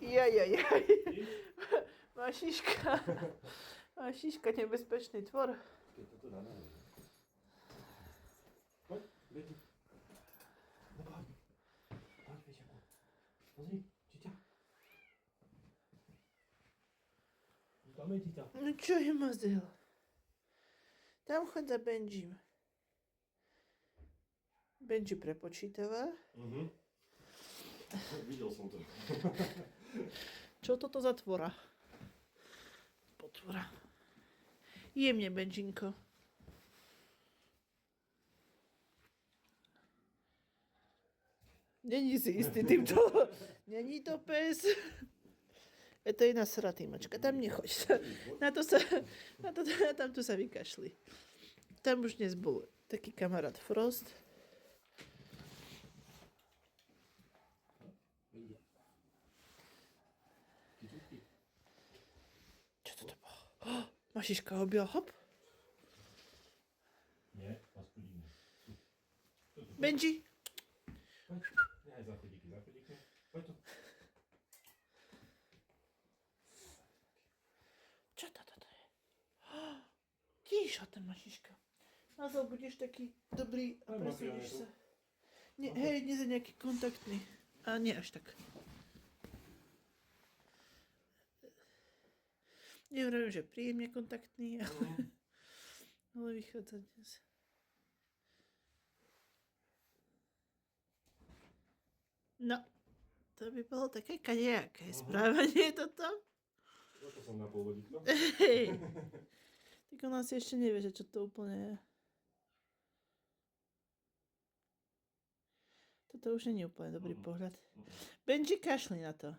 Jajajaj. Mašiška, nebezpečný tvor. Keď toto dáme. Poď, Betty. No poď. Poď, Beťaku. Pozri, Čiťa. Tam je Čiťa. No čo je mazel? Tam chod za Benjim. Benji prepočítava. Videl som to. Čo toto za tvora? Potvora. Jemne, Benjinko. Není si istý týmto. Není to pes. Je to jedna sratýmačka. Tam nechoď. Tam tu sa vykašli. Tam už dnes bol taký kamarát Frost. Čo toto bolo? Mašiška objela, hop. Nie, vás chodíme. Benji. Poď. Nehaj za chodíky. Poď tu. Čo toto je? Tíša, ten Mašiška. Nazval, budeš taký dobrý a presúdiš sa. Nie, hej, nie za nejaký kontaktný. A nie až tak. Nevravím, že príjemne kontaktný, ale vychádza dnes. No, to by bolo také kadejaké správanie toto. Toto som na polvodík, no? Hej. Tak ona si ešte nevie, že čo to úplne je. Toto už nie je úplne dobrý pohľad. Benji, kašli na to.